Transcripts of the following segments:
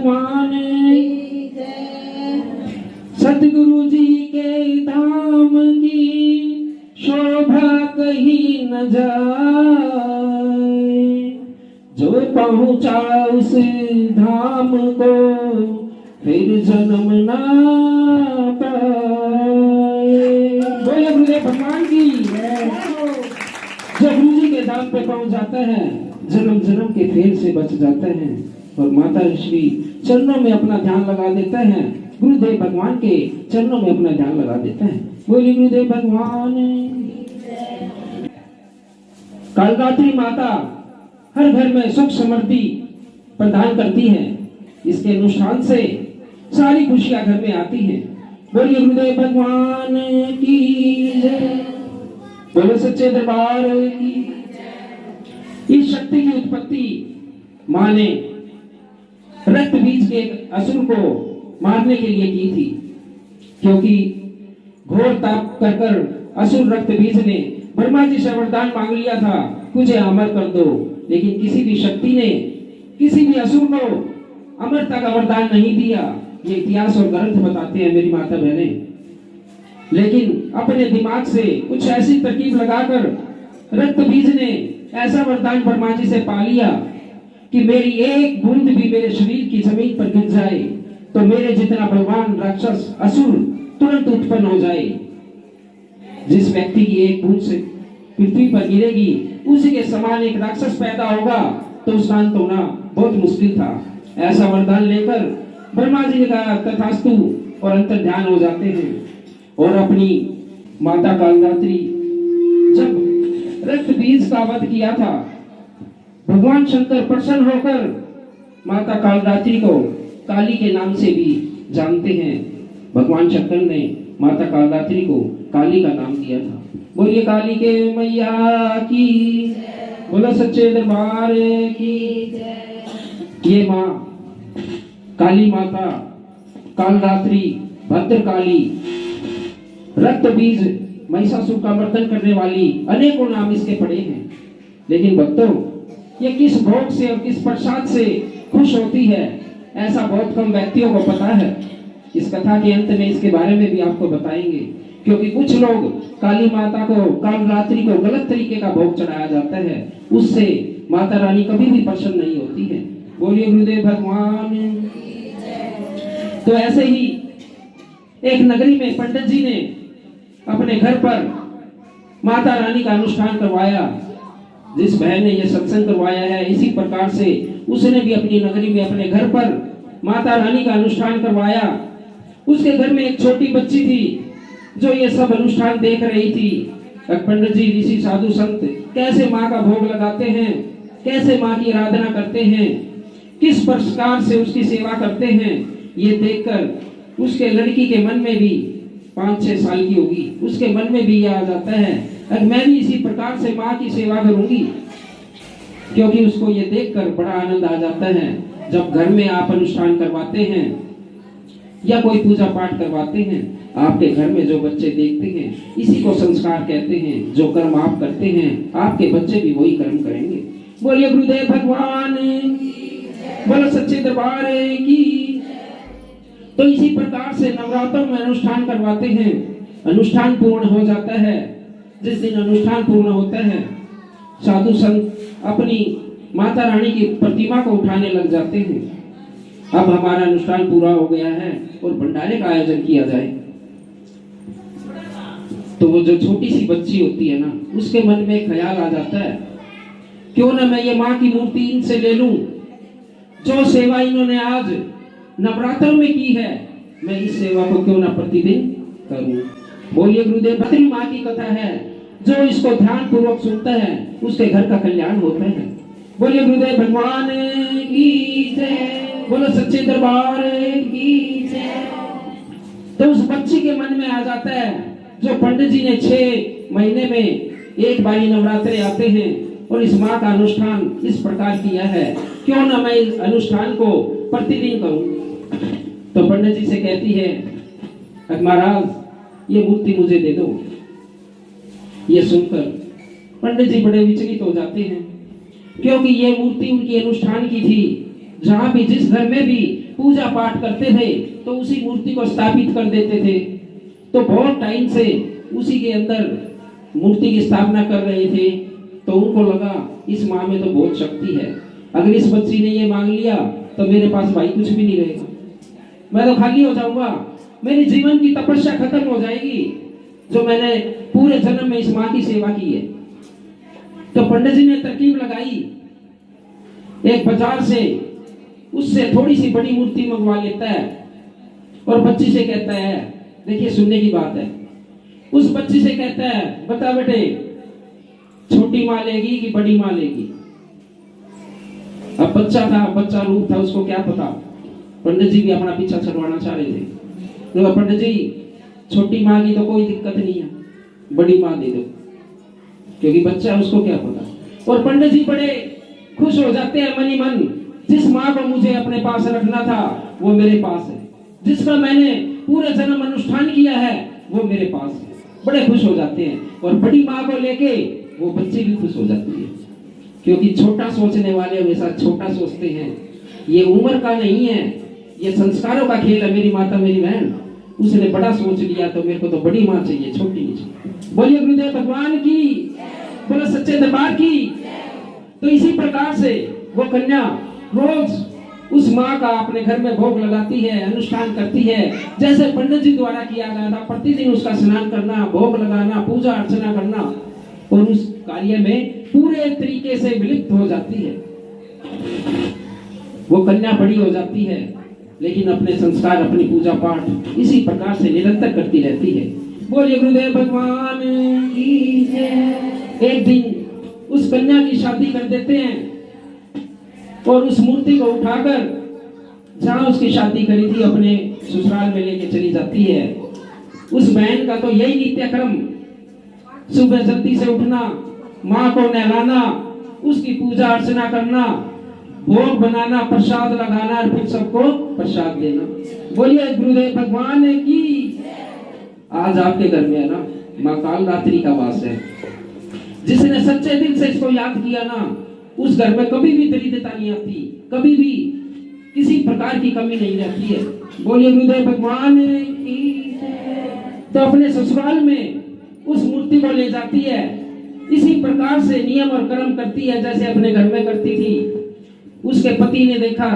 भगवान की जय। सतगुरु जी के धाम की शोभा कहीं न जाए, जो पहुंचा उस धाम को फिर जन्म ना पाए। बोले गुरुदेव भगवान की जय। जो गुरु जी के धाम पे पहुंच जाता है, जन्म जन्म के फेर से बच जाते हैं और माता श्री चरणों में अपना ध्यान लगा देते हैं, गुरुदेव भगवान के चरणों में अपना ध्यान लगा देते हैं। बोली गुरुदेव भगवान। कालरात्रि माता हर घर में सुख समृद्धि प्रदान करती है। इसके अनुष्ठान से सारी खुशियां घर में आती हैं। बोलिए गुरुदेव भगवान की जय। बोलो सच्चे दरबार की। इस शक्ति की उत्पत्ति मां ने रक्त बीज के असुर को मारने के लिए की थी, क्योंकि घोर ताप कर कर असुर रक्त बीज ने ब्रह्मा जी से वरदान मांग लिया था, मुझे अमर कर दो। लेकिन किसी भी शक्ति ने किसी भी असुर को अमरता का वरदान नहीं दिया। ये इतिहास और ग्रंथ बताते हैं मेरी माता बहने। लेकिन अपने दिमाग से कुछ ऐसी तरकीब लगाकर रक्त बीज ने ऐसा वरदान ब्रह्मा जी से पा लिया कि मेरी एक बूंद भी मेरे शरीर की जमीन पर गिर जाए तो मेरे जितना बलवान राक्षस असुर तुरंत उत्पन्न हो जाए। जिस व्यक्ति की एक बूंद से पृथ्वी पर गिरेगी उसी के समान एक राक्षस पैदा होगा तो उसका अंत होना बहुत मुश्किल था। ऐसा वरदान लेकर ब्रह्मा जी ने कहा तथास्तु और अंतर ध्यान हो जाते हैं। और अपनी माता कालरात्रि जब रक्त बीज का वध किया था, भगवान शंकर प्रसन्न होकर माता कालरात्रि को काली के नाम से भी जानते हैं। भगवान शंकर ने माता कालरात्रि को काली का नाम दिया था। बोलिए काली के मैया की, बोलो सच्चे दरबार की। ये माँ काली माता कालरात्रि भद्रकाली रक्त बीज महिषासुर का मर्दन करने वाली अनेकों नाम इसके पड़े हैं। लेकिन भक्तों, ये किस भोग से और किस प्रसाद से खुश होती है ऐसा बहुत कम व्यक्तियों को पता है। इस कथा के अंत में इसके बारे में भी आपको बताएंगे, क्योंकि कुछ लोग काली माता को कालरात्रि को गलत तरीके का भोग चढ़ाया जाता है, उससे माता रानी कभी भी प्रसन्न नहीं होती है। बोलिए गुरुदेव भगवान। तो ऐसे ही एक नगरी में पंडित जी ने अपने घर पर माता रानी का अनुष्ठान करवाया। जिस बहन ने यह सत्संग करवाया है, इसी प्रकार से उसने भी अपनी नगरी में अपने घर पर माता रानी का अनुष्ठान करवाया। उसके घर में एक छोटी बच्ची थी जो ये सब अनुष्ठान देख रही थी। पंडित जी ऋषि साधु संत कैसे माँ का भोग लगाते हैं, कैसे माँ की आराधना करते हैं, किस प्रकार से उसकी सेवा करते हैं, ये देखकर उसके लड़की के मन में भी 5-6 साल की होगी, उसके मन में भी यह आ जाता है अगर मैं भी इसी प्रकार से माँ की सेवा करूंगी। क्योंकि उसको ये देखकर बड़ा आनंद आ जाता है जब घर में आप अनुष्ठान करवाते हैं या कोई पूजा पाठ करवाते हैं, आपके घर में जो बच्चे देखते हैं इसी को संस्कार कहते हैं। जो कर्म आप करते हैं आपके बच्चे भी वही कर्म करेंगे। बोलिए गुरुदेव भगवान, बोलो सच्चे दरबार की। तो इसी प्रकार से नवरात्रों में अनुष्ठान करवाते हैं। अनुष्ठान पूर्ण हो जाता है। जिस दिन अनुष्ठान पूर्ण होता है, साधु संत अपनी माता रानी की प्रतिमा को उठाने लग जाते हैं। अब हमारा अनुष्ठान पूरा हो गया है और भंडारे का आयोजन किया जाए। तो वो जो छोटी सी बच्ची होती है ना, उसके मन में एक ख्याल आ जाता है, क्यों ना मैं ये माँ की मूर्ति इनसे ले लूं। जो सेवा इन्होंने आज नवरात्र में की है, मैं इस सेवा को क्यों ना प्रतिदिन करूं। बोलिए गुरुदेव। बद्री माँ की कथा है, जो इसको ध्यान पूर्वक सुनता है उसके घर का कल्याण होता है। बोलिए गुरुदेव भगवान की जय, बोलो सच्चे दरबार की जय। तो उस बच्ची के मन में आ जाता है, जो पंडित जी ने 6 महीने में एक बारी नवरात्रे आते हैं और इस माँ का अनुष्ठान इस प्रकार किया है, क्यों ना मैं इस अनुष्ठान को प्रतिदिन करूं। तो पंडित जी से कहती है महाराज ये मूर्ति मुझे दे दो। ये सुनकर पंडित जी बड़े विचलित हो जाते हैं, क्योंकि ये मूर्ति उनकी अनुष्ठान की थी जहां भी जिस घर में भी पूजा पाठ करते थे तो उसी मूर्ति को स्थापित कर देते थे। तो बहुत टाइम से उसी के अंदर मूर्ति की स्थापना कर रहे थे। तो उनको लगा इस माँ में तो बहुत शक्ति है, अगर इस बच्ची ने ये मांग लिया तो मेरे पास भाई कुछ भी नहीं रहेगा, मैं तो खाली हो जाऊंगा, मेरी जीवन की तपस्या खत्म हो जाएगी जो मैंने पूरे जन्म में इस माँ की सेवा की है। तो पंडित जी ने तरकीब लगाई, एक बाजार से उससे थोड़ी सी बड़ी मूर्ति मंगवा लेता है और बच्ची से कहता है, देखिए सुनने की बात है, उस बच्ची से कहता है बता बेटे छोटी माँ लेगी कि बड़ी माँ लेगी। अब बच्चा रूप था, उसको क्या पता, पंडित जी भी अपना पीछा छुड़वाना चाह रहे थे। तो पंडित जी छोटी माँ की तो कोई दिक्कत नहीं है, बड़ी माँ दे दो, क्योंकि बच्चा उसको क्या पता। और पंडित जी बड़े खुश हो जाते हैं मनी मन, जिस माँ को मुझे अपने पास रखना था वो मेरे पास है, जिसका मैंने पूरे जन्म अनुष्ठान किया है वो मेरे पास है। बड़े खुश हो जाते हैं और बड़ी माँ को लेके वो बच्चे भी खुश हो जाती है, क्योंकि छोटा सोचने वाले हमेशा छोटा सोचते हैं। ये उम्र का नहीं है, ये संस्कारों का खेल है। मेरी माता मेरी बहन उसने बड़ा सोच लिया तो मेरे को तो बड़ी माँ चाहिए, छोटी नहीं चाहिए। बोलिए गुरुदेव भगवान की, बोलो सच्चे दरबार की। तो इसी प्रकार से वो कन्या रोज उस माँ का अपने घर में भोग लगाती है, अनुष्ठान करती है, जैसे पंडित जी द्वारा किया गया था। प्रतिदिन उसका स्नान करना, भोग लगाना, पूजा अर्चना करना, और उस कार्य में पूरे तरीके से विलिप्त हो जाती है। वो कन्या बड़ी हो जाती है, लेकिन अपने संस्कार, अपनी पूजा पाठ इसी प्रकार से निरंतर करती रहती है। बोलिए गुरुदेव भगवान की जय। एक दिन उस कन्या की शादी कर देते हैं और उस मूर्ति को उठाकर जहां उसकी शादी करी थी अपने ससुराल में लेके चली जाती है। उस बहन का तो यही नित्यक्रम, सुबह जल्दी से उठना, माँ को नहलाना, उसकी पूजा अर्चना करना, भोग बनाना, प्रसाद लगाना और फिर सबको प्रसाद देना। बोलिए गुरुदेव भगवान की। आज आपके घर में है ना माँ कालरात्रि का वास है। जिसने सच्चे दिल से इसको याद किया ना, उस घर में कभी भी दरिद्रता नहीं आती, कभी भी किसी प्रकार की कमी नहीं रहती है। बोलिए गुरुदेव भगवान की। तो अपने ससुराल में उस मूर्ति को ले जाती है, इसी प्रकार से नियम और कर्म करती है जैसे अपने घर में करती थी। उसके पति ने देखा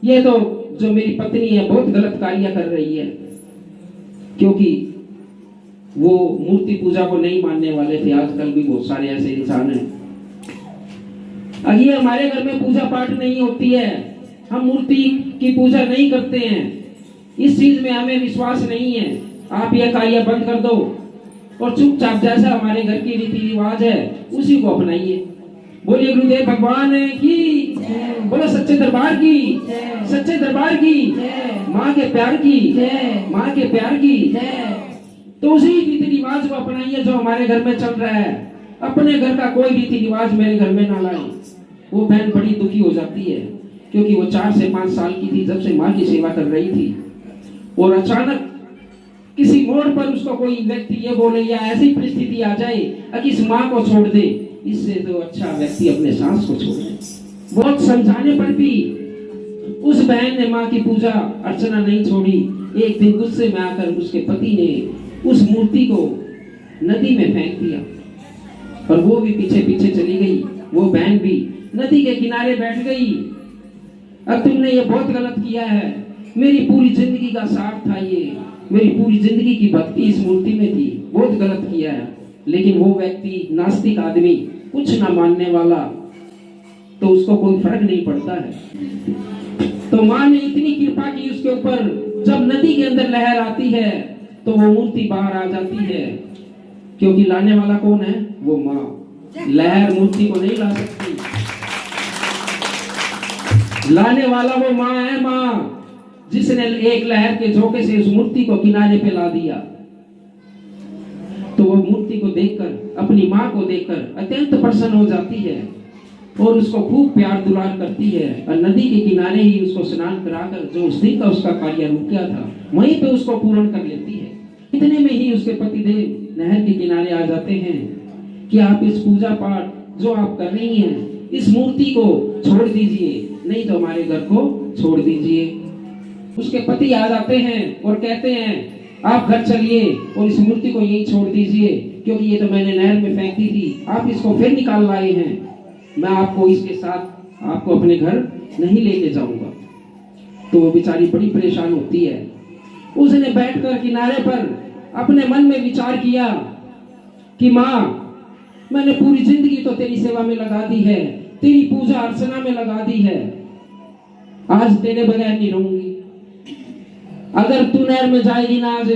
ये तो जो मेरी पत्नी है बहुत गलत कार्य कर रही है, क्योंकि वो मूर्ति पूजा को नहीं मानने वाले थे। आजकल भी बहुत सारे ऐसे इंसान हैं। अब ये हमारे घर में पूजा पाठ नहीं होती है, हम मूर्ति की पूजा नहीं करते हैं, इस चीज में हमें विश्वास नहीं है, आप यह कार्य बंद कर दो और चुपचाप जैसा हमारे घर की रीति रिवाज है उसी को अपनाइए। बोलिए गुरुदेव भगवान की, बोलो सच्चे दरबार की, सच्चे दरबार की, माँ के प्यार की, माँ के प्यार की। तो उसी रीति रिवाज को अपनाइए जो हमारे घर में चल रहा है। अपने घर का कोई रीति रिवाज मेरे घर में ना लाए। वो बहन बड़ी दुखी हो जाती है, क्योंकि वो 4 से 5 साल की थी जब से माँ की सेवा कर रही थी, और अचानक किसी मोड़ पर उसको कोई व्यक्ति ये बोले या ऐसी परिस्थिति आ जाए कि इस माँ को छोड़ दे, इससे तो अच्छा व्यक्ति अपने सास को छोड़ दे। बहुत समझाने पर भी उस बहन ने माँ की पूजा अर्चना नहीं छोड़ी। एक दिन गुस्से में आकर उसके पति ने उस मूर्ति को नदी में फेंक दिया और वो भी पीछे पीछे चली गई। वो बहन भी नदी के किनारे बैठ गई। अब तुमने ये बहुत गलत किया है, मेरी पूरी जिंदगी का साथ था, ये मेरी पूरी जिंदगी की भक्ति इस मूर्ति में थी, बहुत गलत किया है। लेकिन वो व्यक्ति नास्तिक आदमी, कुछ ना मानने वाला, तो उसको कोई फर्क नहीं पड़ता है। तो माँ ने इतनी कृपा की उसके ऊपर, जब नदी के अंदर लहर आती है तो वो मूर्ति बाहर आ जाती है, क्योंकि लाने वाला कौन है? वो माँ। लहर मूर्ति को नहीं ला सकती, लाने वाला वो माँ है। माँ जिसने एक लहर के झोंके से उस मूर्ति को किनारे पे ला दिया। तो वो मूर्ति को देखकर, अपनी माँ को देखकर अत्यंत प्रसन्न हो जाती है और उसको खूब प्यार दुलार करती है, और नदी के किनारे ही उसको स्नान कराकर जो उस दिन का उसका कार्य रुक गया था वहीं पे उसको पूर्ण कर लेती है। इतने में ही उसके पतिदेव नहर के किनारे आ जाते हैं कि आप इस पूजा पाठ जो आप कर रही हैं, इस मूर्ति को छोड़ दीजिए, नहीं तो हमारे घर को छोड़ दीजिए। उसके पति आ जाते हैं और कहते हैं आप घर चलिए और इस मूर्ति को यहीं छोड़ दीजिए, क्योंकि ये तो मैंने नहर में फेंक दी थी, आप इसको फिर निकाल लाए हैं, मैं आपको इसके साथ आपको अपने घर नहीं लेके जाऊंगा। तो वो बेचारी बड़ी परेशान होती है। उसने बैठकर किनारे पर अपने मन में विचार किया कि माँ, मैंने पूरी जिंदगी तो तेरी सेवा में लगा दी है, तेरी पूजा अर्चना में लगा दी है, आज तेरे बगैर नहीं रहूंगी। अगर तू नहर में जाएगी ना आज,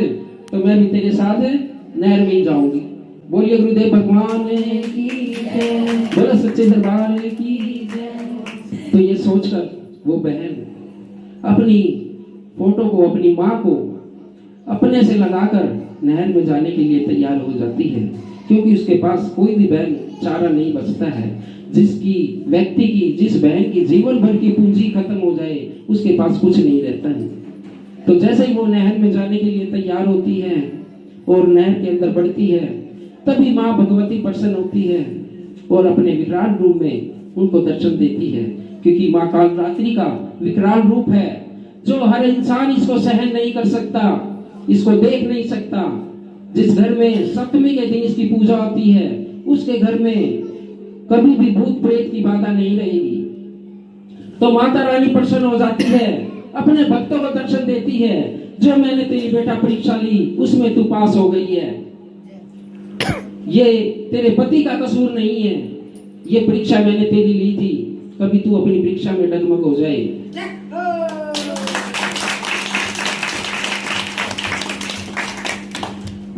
तो मैं भी तेरे साथ नहर में ही जाऊंगी। बोलिए गुरुदेव भगवान की जय, बोलो सच्चे दरबार की जय। तो ये सोचकर वो बहन अपनी फोटो को, अपनी माँ को अपने से लगाकर नहर में जाने के लिए तैयार हो जाती है, क्योंकि उसके पास कोई भी बहन चारा नहीं बचता है। जिस बहन की जीवन भर की पूंजी खत्म हो जाए, उसके पास कुछ नहीं रहता है। तो जैसे ही वो नहर में जाने के लिए तैयार होती है और नहर के अंदर बढ़ती है, तभी माँ भगवती प्रसन्न होती है और अपने विकराल रूप में उनको दर्शन देती है, क्योंकि माँ कालरात्रि का विकराल रूप है, जो हर इंसान इसको सहन नहीं कर सकता, इसको देख नहीं सकता। जिस घर में सप्तमी के दिन इसकी पूजा होती है, उसके घर में कभी भी भूत प्रेत की बाधा नहीं रहेगी। तो माता रानी प्रसन्न हो जाती है, अपने भक्तों को दर्शन देती है, जो मैंने तेरी बेटा परीक्षा ली उसमें तू पास हो गई है, ये तेरे पति का कसूर नहीं है, ये परीक्षा मैंने तेरी ली थी, कभी तू अपनी परीक्षा में डगमग हो जाए।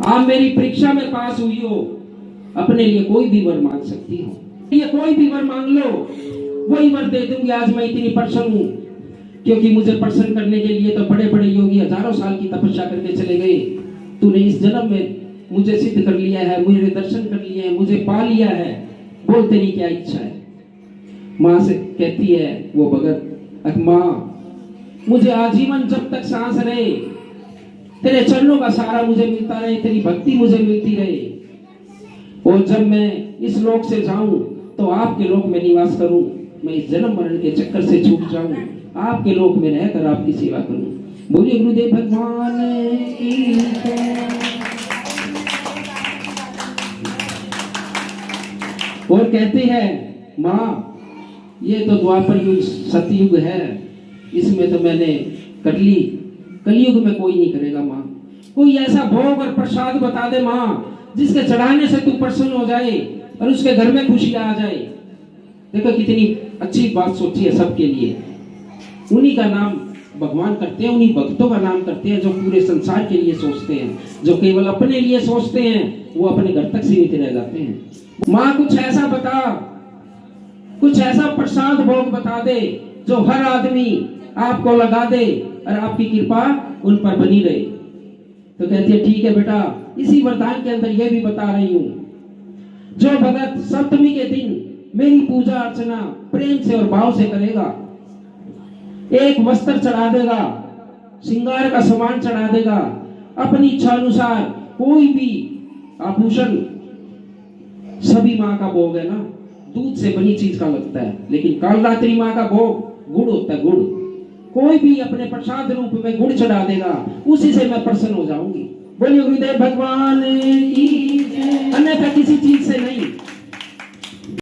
आप मेरी परीक्षा में पास हुई हो, अपने लिए कोई भी वर मांग सकती हो, ये कोई भी वर मांग लो, वही वर दे दूंगी। आज मैं इतनी प्रसन्न हूं, क्योंकि मुझे प्रसन्न करने के लिए तो बड़े बड़े योगी हजारों साल की तपस्या करके चले गए, तूने इस जन्म में मुझे सिद्ध कर लिया है, मुझे दर्शन कर लिए हैं, मुझे पा लिया है, बोल तेरी क्या इच्छा है। माँ से कहती है वो भगत, माँ मुझे आजीवन जब तक सांस रहे तेरे चरणों का सहारा मुझे मिलता रहे, तेरी भक्ति मुझे मिलती रहे, और जब मैं इस लोक से जाऊं तो आपके लोक में निवास करूं, मैं इस जन्म मरण के चक्कर से छूट जाऊं, आपके लोक में रहकर आपकी सेवा करूं। बोलिए गुरुदेव भगवान की जय। और कहते हैं माँ, ये तो द्वापर युग सतयुग है, इसमें तो मैंने कर ली, कलयुग में कोई नहीं करेगा। माँ कोई ऐसा भोग और प्रसाद बता दे माँ, जिसके चढ़ाने से तू प्रसन्न हो जाए और उसके घर में खुशियां आ जाए। देखो कितनी अच्छी बात सोची है सबके लिए। उन्हीं का नाम भगवान करते हैं, उन्हीं भक्तों का नाम करते हैं जो पूरे संसार के लिए सोचते हैं। जो केवल अपने लिए सोचते हैं वो अपने घर तक सीमित रह जाते हैं। माँ कुछ ऐसा बता, कुछ ऐसा प्रसाद भोग बता दे जो हर आदमी आपको लगा दे और आपकी कृपा उन पर बनी रहे। तो कहती है ठीक है बेटा, इसी वरदान के अंदर यह भी बता रही हूं, जो भगत सप्तमी के दिन मेरी पूजा अर्चना प्रेम से और भाव से करेगा, एक वस्त्र चढ़ा देगा, श्रृंगार का सामान चढ़ा देगा, अपनी इच्छा अनुसार कोई भी आभूषण, सभी माँ का भोग है ना, दूध से बनी चीज का लगता है, लेकिन कालरात्रि माँ का भोग गुड़ होता है, गुड़। कोई भी अपने प्रसाद रूप में गुड़ चढ़ा देगा, उसी से मैं प्रसन्न हो जाऊंगी। बोलिए गुरुदेव भगवान की जय। अन्यथा किसी चीज से नहीं।